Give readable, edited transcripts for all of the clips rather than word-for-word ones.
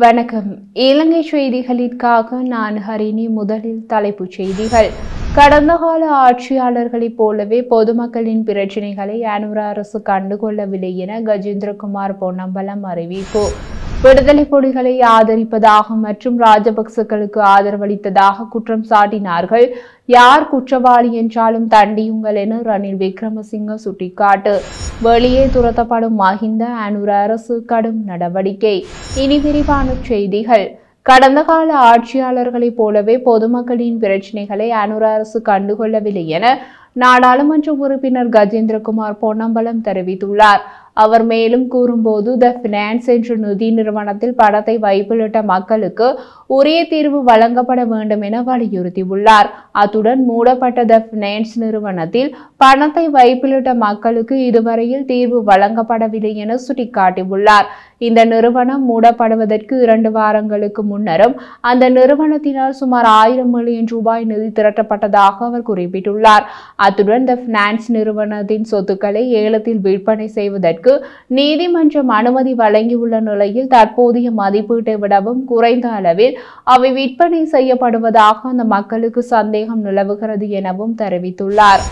வணக்கம். இலங்கை செய்திகளுக்காக நான் ஹரிணி. முதலில் தலைப்புச் செய்திகள். கடந்த கால ஆட்சியாளர்களைப் போலவே பொதுமக்களின் பிரச்சினைகளை அனுர அரசு கண்டுகொள்ளவில்லை என கஜேந்திரகுமார் பொன்னம்பலம் அறிவிப்பு. விடுதலை புலிகளை ஆதரிப்பதாக மற்றும் ராஜபக்சக்களுக்கு ஆதரவளித்ததாக குற்றம் சாட்டினார்கள். யார் குற்றவாளி என்றாலும் தண்டியுங்கள் என ரணில் விக்ரமசிங்க சுட்டிக்காட்டு. வெளியே துரத்தப்படும் மஹிந்த அனுர அரசு கடும் நடவடிக்கை. இனி விரிவான செய்திகள். கடந்த கால ஆட்சியாளர்களைப் போலவே பொதுமக்களின் பிரச்சினைகளை அனுர அரசு கண்டுகொள்ளவில்லை என நாடாளுமன்ற உறுப்பினர் கஜேந்திரகுமார் பொன்னம்பலம் தெரிவித்துள்ளார். அவர் மேலும் கூறும்போது, த பினான்ஸ் என்ற நிதி நிறுவனத்தில் பணத்தை வைப்பிலிட்ட மக்களுக்கு உரிய தீர்வு வழங்கப்பட வேண்டும் என வலியுறுத்தியுள்ளார். அத்துடன் மூடப்பட்ட த பினான்ஸ் நிறுவனத்தில் பணத்தை வைப்பிலிட்ட மக்களுக்கு இதுவரையில் தீர்வு வழங்கப்படவில்லை என சுட்டிக்காட்டியுள்ளார். இந்த நிறுவனம் மூடப்படுவதற்கு 2 வாரங்களுக்கு முன்னரும் அந்த நிறுவனத்தினால் சுமார் 1000 மில்லியன் ரூபாய் நிதி திரட்டப்பட்டதாக அவர் குறிப்பிட்டுள்ளார். அத்துடன் த பினான்ஸ் நிறுவனத்தின் சொத்துக்களை ஏலத்தில் விற்பனை செய்வதற்கு நீதிமன்றம் அனுமதி வழங்கியுள்ள நிலையில் தற்போதைய மதிப்பீட்டை விடவும் குறைந்த அளவில் அவை விற்பனை செய்யப்படுவதாக அந்த மக்களுக்கு சந்தேகம் நிலவுகிறது எனவும் தெரிவித்துள்ளார்.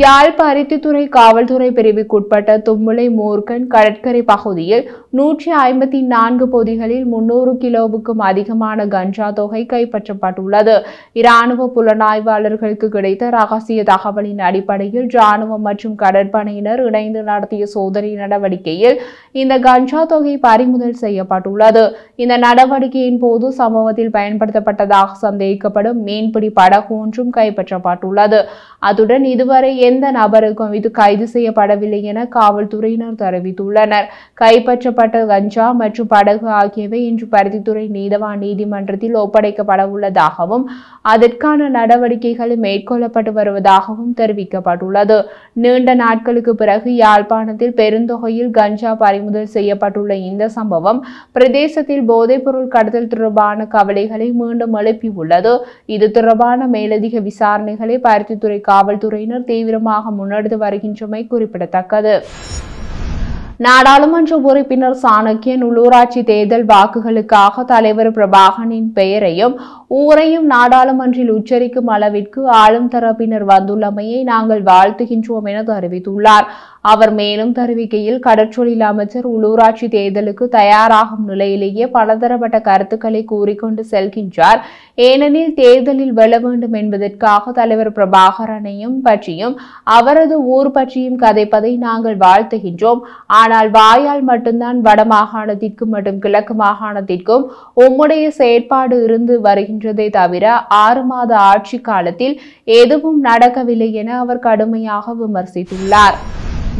யாழ் பருத்தித்துறை காவல்துறை பிரிவுக்குட்பட்ட தும்முலை மூர்க்கன் கடற்கரை பகுதியில் 154 பொதிகளில் 300 கிலோவுக்கும் அதிகமான கஞ்சா தொகை கைப்பற்றப்பட்டுள்ளது. இராணுவ புலனாய்வாளர்களுக்கு கிடைத்த ரகசிய தகவலின் அடிப்படையில் இராணுவம் மற்றும் கடற்படையினர் இணைந்து நடத்திய சோதனை நடவடிக்கையில் இந்த கஞ்சா தொகை பறிமுதல் செய்யப்பட்டுள்ளது. இந்த நடவடிக்கையின் போது சம்பவத்தில் பயன்படுத்தப்பட்டதாக சந்தேகிக்கப்படும் மீன்பிடி படகு ஒன்றும் கைப்பற்றப்பட்டுள்ளது. அத்துடன் இதுவரை எந்த நபருக்கும் இது கைது செய்யப்படவில்லை என காவல்துறையினர் தெரிவித்துள்ளனர். கைப்பற்றப்பட்ட கஞ்சா மற்றும் படகு ஆகியவை இன்று பருத்தித்துறை நீதவான் நீதிமன்றத்தில் ஒப்படைக்கப்பட உள்ளதாகவும் அதற்கான நடவடிக்கைகள் மேற்கொள்ளப்பட்டு வருவதாகவும் தெரிவிக்கப்பட்டுள்ளது. நீண்ட நாட்களுக்கு பிறகு யாழ்ப்பாணத்தில் பெருந்தொகையில் கஞ்சா பறிமுதல் செய்யப்பட்டுள்ள இந்த சம்பவம் பிரதேசத்தில் போதைப்பொருள் கடத்தல் தொடர்பான கவலைகளை மீண்டும் எழுப்பியுள்ளது. இது தொடர்பான மேலதிக விசாரணைகளை பருத்தித்துறை காவல்துறையினர் தீவிரமாக முன்னெடுத்து வருகின்றமை குறிப்பிடத்தக்கது. நாடாளுமன்ற உறுப்பினர் சாணக்கியன் உள்ளூராட்சி தேர்தல் வாக்குகளுக்காக தலைவர் பிரபாகரனின் பெயரையும் ஊரையும் நாடாளுமன்றில் உச்சரிக்கும் அளவிற்கு ஆளும் தரப்பினர் வந்துள்ளமையை நாங்கள் வாழ்த்துகின்றோம் என தெரிவித்துள்ளார். அவர் மேலும் தெரிவிக்கையில், கடற்றொழில் அமைச்சர் உள்ளூராட்சி தேர்தலுக்கு தயாராகும் நிலையிலேயே பலதரப்பட்ட கருத்துக்களை கூறிக்கொண்டு செல்கின்றார். ஏனெனில் தேர்தலில் வெல்ல வேண்டும் என்பதற்காக தலைவர் பிரபாகரனையும் பற்றியும் அவரது ஊர் பற்றியும் கதைப்பதை நாங்கள் வாழ்த்துகின்றோம். ஆனால் வாயால் மட்டும்தான் வட மாகாணத்திற்கும் மற்றும் கிழக்கு மாகாணத்திற்கும் உம்முடைய செயற்பாடு இருந்து வருகின்றதை தவிர 6 மாத ஆட்சி காலத்தில் எதுவும் நடக்கவில்லை என அவர் கடுமையாக விமர்சித்துள்ளார்.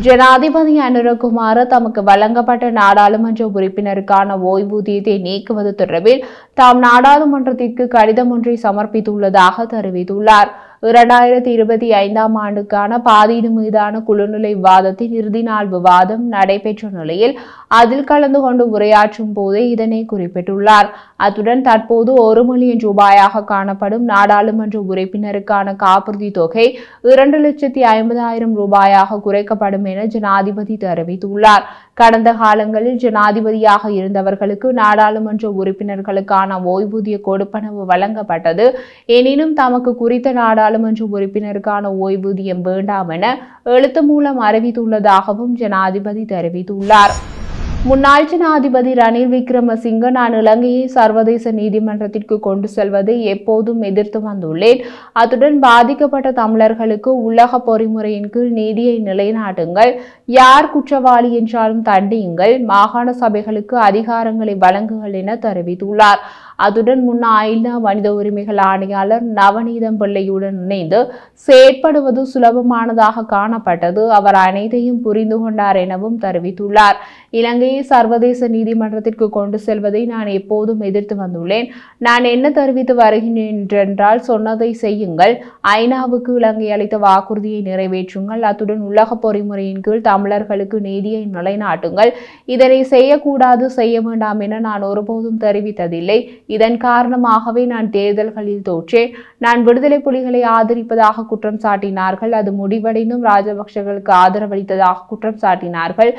ஜனாதிபதி அனுரகுமார தமக்கு வழங்கப்பட்ட நாடாளுமன்ற உறுப்பினருக்கான ஓய்வூதியத்தை நீக்குவது தொடர்பில் தாம் நாடாளுமன்றத்திற்கு கடிதம் ஒன்றை சமர்ப்பித்துள்ளதாக தெரிவித்துள்ளார். 2025ஆம் ஆண்டுக்கான பாதீடு மீதான குழுநிலை விவாதத்தின் இறுதி நாள் விவாதம் நடைபெற்ற நிலையில் அதில் கலந்து கொண்டு உரையாற்றும் போதே இதனை குறிப்பிட்டுள்ளார். அத்துடன் தற்போது 1 மில்லியன் ரூபாயாக காணப்படும் நாடாளுமன்ற உறுப்பினருக்கான காப்புறுதி தொகை 2,50,000 ரூபாயாக குறைக்கப்படும் என ஜனாதிபதி தெரிவித்துள்ளார். கடந்த காலங்களில் ஜனாதிபதியாக இருந்தவர்களுக்கு நாடாளுமன்ற உறுப்பினர்களுக்கான ஓய்வூதிய கொடுப்பனவு வழங்கப்பட்டது. எனினும் தமக்கு குறித்த நாடாளுமன்ற உறுப்பினருக்கான ஓய்வூதியம் வேண்டாம் என எழுத்து மூலம் அறிவித்துள்ளதாகவும் ஜனாதிபதி தெரிவித்துள்ளார். முன்னாள் ஜனாதிபதி ரணில் விக்ரமசிங்க, நான் இலங்கையை சர்வதேச நீதிமன்றத்திற்கு கொண்டு செல்வதை எப்போதும் எதிர்த்து வந்துள்ளேன். அத்துடன் பாதிக்கப்பட்ட தமிழர்களுக்கு உலக பொறிமுறையின் கீழ் நீதியை நிலைநாட்டுங்கள், யார் குற்றவாளி என்றாலும் தண்டியுங்கள், மாகாண சபைகளுக்கு அதிகாரங்களை வழங்குங்கள் என தெரிவித்துள்ளார். அத்துடன் முன்னாள் ஐநா மனித உரிமைகள் ஆணையாளர் நவநீதம் பிள்ளையுடன் இணைந்து செயற்படுவது சுலபமானதாக காணப்பட்டது. அவர் அனைத்தையும் புரிந்து கொண்டார் எனவும் தெரிவித்துள்ளார். இலங்கையை சர்வதேச நீதிமன்றத்திற்கு கொண்டு செல்வதை நான் எப்போதும் எதிர்த்து வந்துள்ளேன். நான் என்ன தெரிவித்து வருகிறேன் என்றால், சொன்னதை செய்யுங்கள், ஐநாவுக்கு இலங்கை அளித்த வாக்குறுதியை நிறைவேற்றுங்கள், அத்துடன் உலக பொறிமுறையின் கீழ் தமிழர்களுக்கு நீதியை நிலைநாட்டுங்கள். இதனை செய்யக்கூடாது, செய்ய வேண்டாம் என நான் ஒருபோதும் தெரிவித்ததில்லை. இதன் காரணமாகவே நான் தேர்தல்களில் தோற்றேன். நான் விடுதலை புலிகளை ஆதரிப்பதாக குற்றம் சாட்டினார்கள். அது முடிவடைந்தும் ராஜபக்சர்களுக்கு ஆதரவளித்ததாக குற்றம் சாட்டினார்கள்.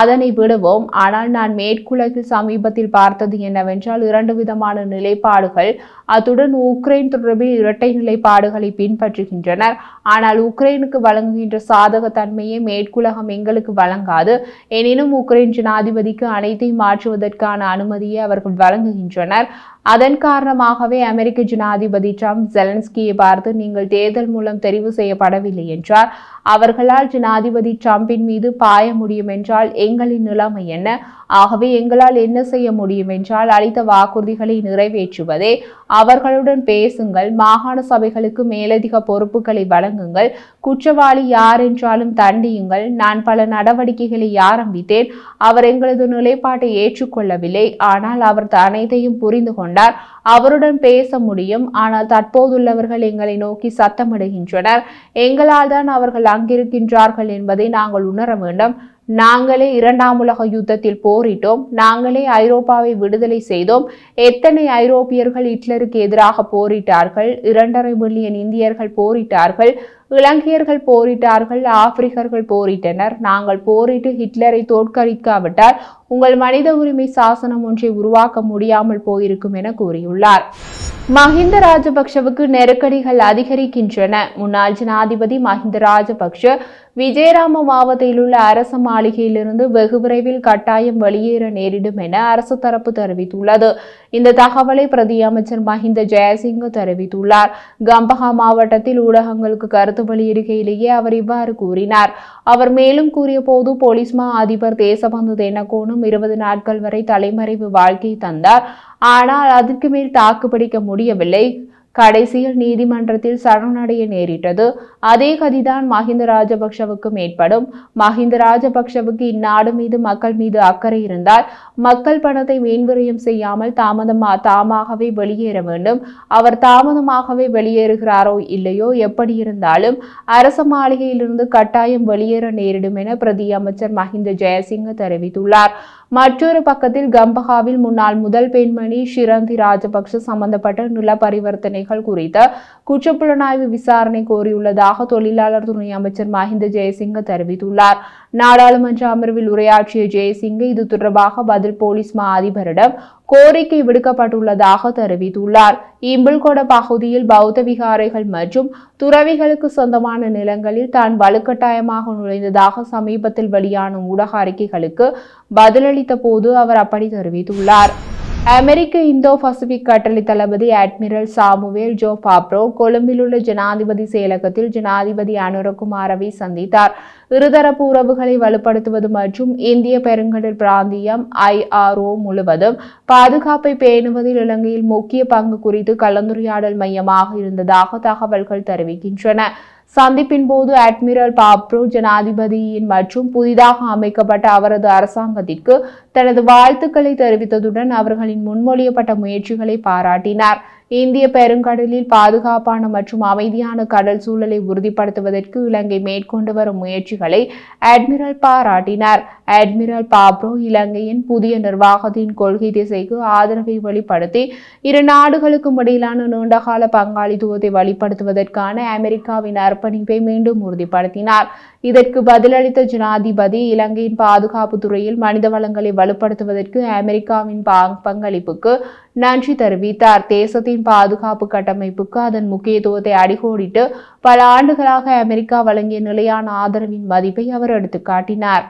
அதனை விடுவோம். ஆனால் நான் மேற்குலகில் சமீபத்தில் பார்த்தது என்னவென்றால் 2 விதமான நிலைப்பாடுகள். அத்துடன் உக்ரைன் தொடர்பில் இரட்டை நிலைப்பாடுகளை பின்பற்றுகின்றனர். ஆனால் உக்ரைனுக்கு வழங்குகின்ற சாதக தன்மையை மேற்குலகம் எங்களுக்கு வழங்காது. எனினும் உக்ரைன் ஜனாதிபதிக்கு அனைத்தையும் மாற்றுவதற்கான அனுமதியை அவர்கள் வழங்குகின்றனர். அதன் காரணமாகவே அமெரிக்க ஜனாதிபதி ட்ரம்ப் ஜெலன்ஸ்கியை பார்த்து நீங்கள் தேர்தல் மூலம் தெரிவு செய்யப்படவில்லை என்றார். அவர்களால் ஜனாதிபதி ட்ரம்பின் மீது பாய முடியும் என்றால் எங்களின் நிலைமை என்ன? ஆகவே எங்களால் என்ன செய்ய முடியும் என்றால் அளித்த வாக்குறுதிகளை நிறைவேற்றுவதே. அவர்களுடன் பேசுங்கள். மாகாண சபைகளுக்கு மேலதிக பொறுப்புகளை வழங்குங்கள். குற்றவாளி யார் என்றாலும் தண்டியுங்கள். நான் பல நடவடிக்கைகளை ஆரம்பித்தேன். அவர் எங்களது நிலைப்பாட்டை ஏற்றுக்கொள்ளவில்லை. ஆனால் அவர் அனைத்தையும் புரிந்து கொண்டார். அவருடன் பேச முடியும். ஆனால் தற்போதுள்ளவர்கள் எங்களை நோக்கி சத்தமிடுகின்றனர். எங்களால் தான் அவர்கள் அங்கிருக்கின்றார்கள் என்பதை நாங்கள் உணர வேண்டும். நாங்களே 2ஆம் உலக யுத்தத்தில் போரிட்டோம். நாங்களே ஐரோப்பாவை விடுதலை செய்தோம். எத்தனை ஐரோப்பியர்கள் ஹிட்லருக்கு எதிராக போரிட்டார்கள்? 2.5 மில்லியன் இந்தியர்கள் போரிட்டார்கள். இலங்கையர்கள் போரிட்டார்கள். ஆப்பிரிக்கர்கள் போரிட்டனர். நாங்கள் போரிட்டு ஹிட்லரை தோற்கடிக்காவிட்டால் உங்கள் மனித உரிமை சாசனம் ஒன்றை உருவாக்க முடியாமல் போயிருக்கும் என கூறியுள்ளார். மஹிந்த ராஜபக்ஷவுக்கு நெருக்கடிகள் அதிகரிக்கின்றன. முன்னாள் ஜனாதிபதி மஹிந்த ராஜபக்ஷ விஜயராம மாவட்டத்தில் உள்ள அரச மாளிகையிலிருந்து வெகு விரைவில் கட்டாயம் வெளியேற நேரிடும் என அரசு தரப்பு தெரிவித்துள்ளது. இந்த தகவலை பிரதி அமைச்சர் மஹிந்த ஜெயசிங்க தெரிவித்துள்ளார். கம்பஹா மாவட்டத்தில் ஊடகங்களுக்கு கருத்து வெளியிடுகையிலேயே அவர் இவ்வாறு கூறினார். அவர் மேலும் கூறிய போது போலீஸ் மா அதிபர் தேசபந்து தென்னகோனும் 20 நாட்கள் வரை தலைமறைவு வாழ்க்கை தந்தார். ஆனால் அதற்கு மேல் தாக்குப்பிடிக்க முடியவில்லை. கடைசியில் நீதிமன்றத்தில் சரணடைய நேரிட்டது. அதே கதிதான் மஹிந்த ராஜபக்ஷவுக்கும் ஏற்படும். மஹிந்த ராஜபக்ஷவுக்கு இந்நாடு மீது மக்கள் மீது அக்கறை இருந்தால் மக்கள் பணத்தை வீண்விரயம் செய்யாமல் தாமாகவே வெளியேற வேண்டும். அவர் தாமதமாகவே வெளியேறுகிறாரோ இல்லையோ, எப்படி இருந்தாலும் அரச மாளிகையிலிருந்து கட்டாயம் வெளியேற நேரிடும் என பிரதி அமைச்சர் மஹிந்த ஜெயசிங்க தெரிவித்துள்ளார். மற்றொரு பக்கத்தில் கம்பஹாவில் முன்னாள் முதல் பெண்மணி ஷிரந்தி ராஜபக்ஷ சம்பந்தப்பட்ட நில பரிவர்த்தனைகள் குறித்த குற்றப்புலனாய்வு விசாரணை கோரியுள்ளதாக தொழிலாளர் துணை அமைச்சர் மஹிந்த ஜெயசிங்க தெரிவித்துள்ளார். நாடாளுமன்ற அமர்வில் உரையாற்றிய ஜெயசிங்க இது தொடர்பாக பதில் போலீஸ் மா அதிபரிடம் கோரிக்கை விடுக்கப்பட்டுள்ளதாக தெரிவித்துள்ளார். இம்பிள்கொட பகுதியில் பௌத்த விகாரைகள் மற்றும் துறவிகளுக்கு சொந்தமான நிலங்களில் தான் வலுக்கட்டாயமாக நுழைந்ததாக சமீபத்தில் வெளியான ஊடக அறிக்கைகளுக்கு பதிலளித்த போது அவர் அப்படி தெரிவித்துள்ளார். அமெரிக்க இந்தோ பசிபிக் கட்டளை தளபதி அட்மிரல் சாமுவேல் ஜோ பாப்ரோ கொழும்பில் உள்ள ஜனாதிபதி செயலகத்தில் ஜனாதிபதி அனுரகுமாரவை சந்தித்தார். இருதரப்பு உறவுகளை வலுப்படுத்துவது மற்றும் இந்திய பெருங்கடல் பிராந்தியம் IRO முழுவதும் பாதுகாப்பை பேணுவதில் இலங்கையில் முக்கிய பங்கு குறித்து கலந்துரையாடல் மையமாக இருந்ததாக தகவல்கள் தெரிவிக்கின்றன. சந்திப்பின் போது அட்மிரல் பாப்ரோ ஜனாதிபதியின் மற்றும் புதிதாக அமைக்கப்பட்ட அவரது அரசாங்கத்திற்கு தனது வாழ்த்துக்களை தெரிவித்ததுடன் அவர்களின் முன்மொழியப்பட்ட முயற்சிகளை பாராட்டினார். இந்திய பெருங்கடலில் பாதுகாப்பான மற்றும் அமைதியான கடல் சூழலை உறுதிப்படுத்துவதற்கு இலங்கை மேற்கொண்டு வரும் முயற்சிகளை அட்மிரல் பாராட்டினார். அட்மிரல் பாப்ரோ இலங்கையின் புதிய நிர்வாகத்தின் கொள்கை திசைக்கு ஆதரவை வெளிப்படுத்தி இரு நாடுகளுக்கும் இடையிலான நீண்டகால பங்காளித்துவத்தை வலுப்படுத்துவதற்கான அமெரிக்காவின் அர்ப்பணிப்பை மீண்டும் உறுதிப்படுத்தினார். இதற்கு பதிலளித்த ஜனாதிபதி இலங்கையின் பாதுகாப்பு துறையில் மனித வளங்களை வலுப்படுத்துவதற்கு அமெரிக்காவின் பங்களிப்புக்கு நன்றி தெரிவித்தார். தேசத்தின் பாதுகாப்பு கட்டமைப்புக்கு அதன் முக்கியத்துவத்தை அடிக்கோடிட்டு பல ஆண்டுகளாக அமெரிக்கா வழங்கிய நிலையான ஆதரவின் மதிப்பை அவர் எடுத்துக்காட்டினார்.